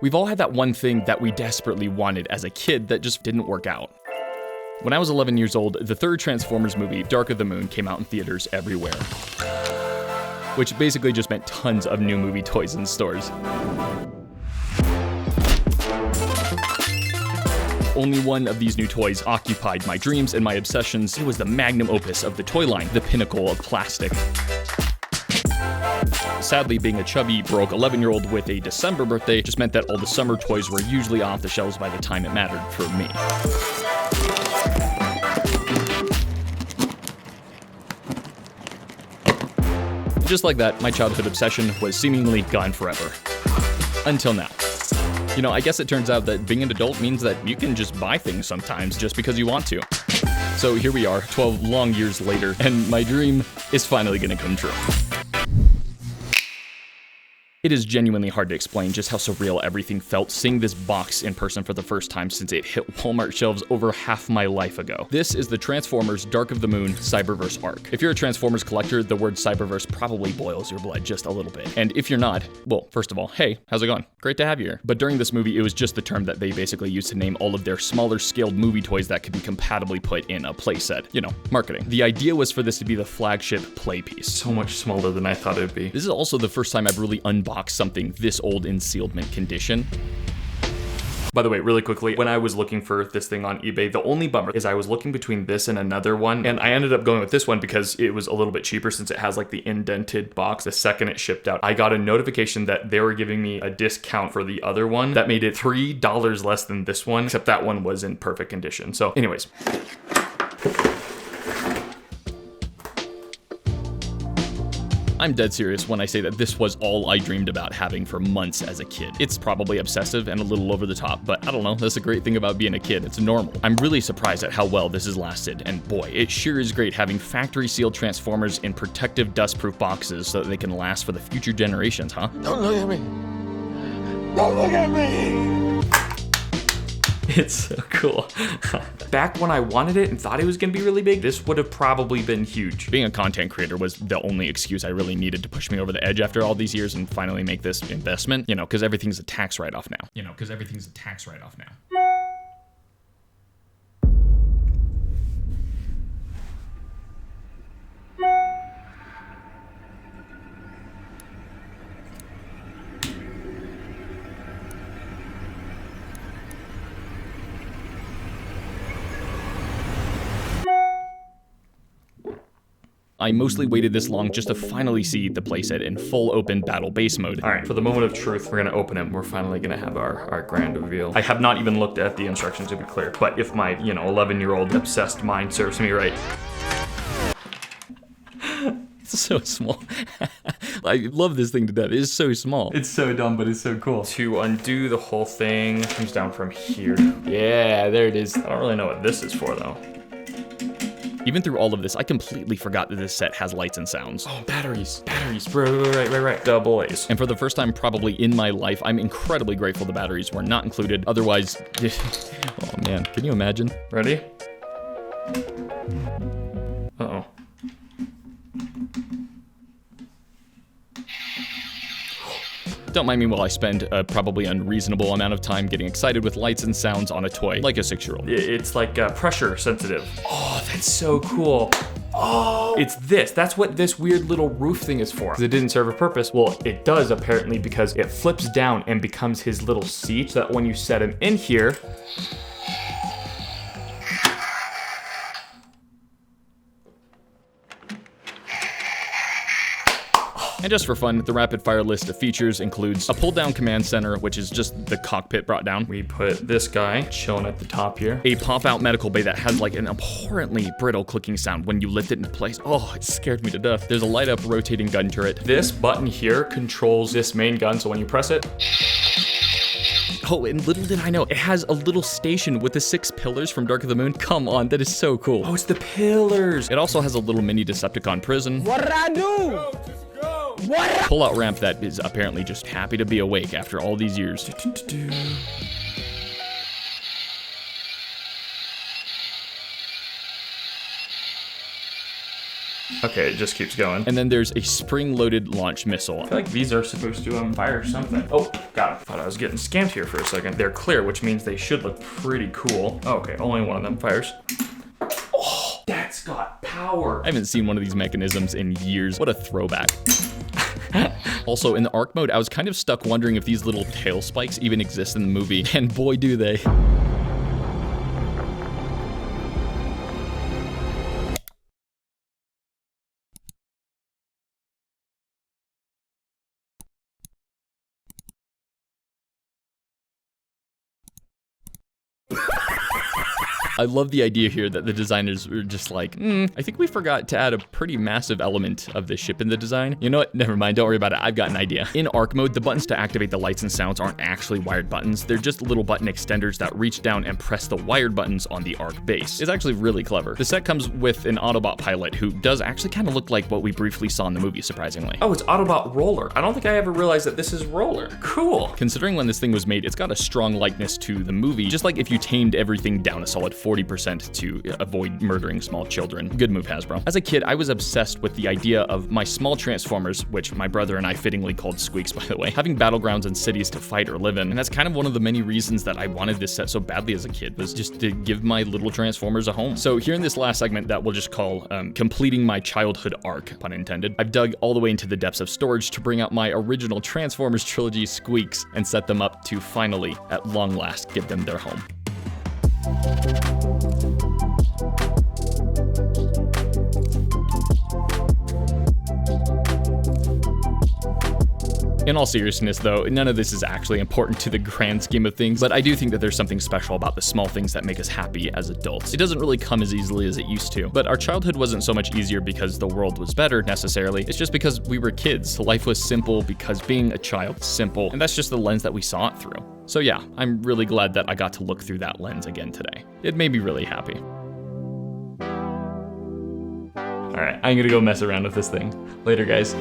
We've all had that one thing that we desperately wanted as a kid that just didn't work out. When I was 11 years old, the third Transformers movie, Dark of the Moon, came out in theaters everywhere, which basically just meant tons of new movie toys in stores. Only one of these new toys occupied my dreams and my obsessions. It was the magnum opus of the toy line, the pinnacle of plastic. Sadly, being a chubby, broke 11-year-old with a December birthday just meant that all the summer toys were usually off the shelves by the time it mattered for me. Just like that, my childhood obsession was seemingly gone forever. Until now. You know, I guess it turns out that being an adult means that you can just buy things sometimes just because you want to. So here we are, 12 long years later, and my dream is finally gonna come true. It is genuinely hard to explain just how surreal everything felt seeing this box in person for the first time since it hit Walmart shelves over half my life ago. This is the Transformers Dark of the Moon Cyberverse Arc. If you're a Transformers collector, the word Cyberverse probably boils your blood just a little bit. And if you're not, well, first of all, hey, how's it going? Great to have you here. But during this movie, it was just the term that they basically used to name all of their smaller scaled movie toys that could be compatibly put in a playset. You know, marketing. The idea was for this to be the flagship play piece. So much smaller than I thought it would be. This is also the first time I've really unboxed something this old in sealed mint condition. By the way, really quickly, when I was looking for this thing on eBay, the only bummer is I was looking between this and another one, and I ended up going with this one because it was a little bit cheaper since it has like the indented box. The second it shipped out, I got a notification that they were giving me a discount for the other one that made it $3 less than this one, except that one was in perfect condition. So anyways. I'm dead serious when I say that this was all I dreamed about having for months as a kid. It's probably obsessive and a little over the top, but I don't know, that's a great thing about being a kid, it's normal. I'm really surprised at how well this has lasted, and boy, it sure is great having factory sealed Transformers in protective dust-proof boxes so that they can last for the future generations, huh? Don't look at me! Don't look at me! It's so cool. Back when I wanted it and thought it was gonna be really big, this would have probably been huge. Being a content creator was the only excuse I really needed to push me over the edge after all these years and finally make this investment. You know, because everything's a tax write-off now. I mostly waited this long just to finally see the playset in full open battle base mode. All right, for the moment of truth, we're gonna open it. We're finally gonna have our grand reveal. I have not even looked at the instructions to be clear, but if my, 11-year-old obsessed mind serves me right. It's so small. I love this thing to death. It's so small. It's so dumb, but it's so cool. To undo the whole thing, comes down from here. Yeah, there it is. I don't really know what this is for though. Even through all of this, I completely forgot that this set has lights and sounds. Oh, batteries, right. Double A's. And for the first time probably in my life, I'm incredibly grateful the batteries were not included. Otherwise, oh man, can you imagine? Ready? Uh-oh. Don't mind me while I spend a probably unreasonable amount of time getting excited with lights and sounds on a toy, like a 6-year-old. It's like pressure sensitive. Oh, that's so cool. Oh, it's this. That's what this weird little roof thing is for. Because it didn't serve a purpose. Well, it does apparently because it flips down and becomes his little seat so that when you set him in here, and just for fun, the rapid fire list of features includes a pull down command center, which is just the cockpit brought down. We put this guy chilling at the top here. A pop out medical bay that has like an abhorrently brittle clicking sound when you lift it into place. Oh, it scared me to death. There's a light up rotating gun turret. This button here controls this main gun, so when you press it, oh, and little did I know, it has a little station with the 6 pillars from Dark of the Moon. Come on, that is so cool. Oh, it's the pillars. It also has a little mini Decepticon prison. What did I do? What? Pull-out ramp that is apparently just happy to be awake after all these years. Okay, it just keeps going. And then there's a spring-loaded launch missile. I feel like these are supposed to fire something. Oh, got it. Thought I was getting scammed here for a second. They're clear, which means they should look pretty cool. Oh, okay, only one of them fires. Oh, that's got power. I haven't seen one of these mechanisms in years. What a throwback. Also, in the arc mode, I was kind of stuck wondering if these little tail spikes even exist in the movie, and boy do they. I love the idea here that the designers were just like, I think we forgot to add a pretty massive element of this ship in the design. You know what? Never mind. Don't worry about it. I've got an idea. In arc mode, the buttons to activate the lights and sounds aren't actually wired buttons. They're just little button extenders that reach down and press the wired buttons on the arc base. It's actually really clever. The set comes with an Autobot pilot who does actually kind of look like what we briefly saw in the movie, surprisingly. Oh, it's Autobot Roller. I don't think I ever realized that this is Roller. Cool. Considering when this thing was made, it's got a strong likeness to the movie, just like if you tamed everything down a solid 40% to avoid murdering small children. Good move, Hasbro. As a kid, I was obsessed with the idea of my small Transformers, which my brother and I fittingly called Squeaks, by the way, having battlegrounds and cities to fight or live in. And that's kind of one of the many reasons that I wanted this set so badly as a kid, was just to give my little Transformers a home. So here in this last segment that we'll just call completing my childhood arc, pun intended, I've dug all the way into the depths of storage to bring out my original Transformers trilogy Squeaks and set them up to finally, at long last, give them their home. In all seriousness though, none of this is actually important to the grand scheme of things, but I do think that there's something special about the small things that make us happy as adults. It doesn't really come as easily as it used to, but our childhood wasn't so much easier because the world was better necessarily. It's just because we were kids. Life was simple because being a child's simple, and that's just the lens that we saw it through. So yeah, I'm really glad that I got to look through that lens again today. It made me really happy. All right, I'm gonna go mess around with this thing. Later, guys.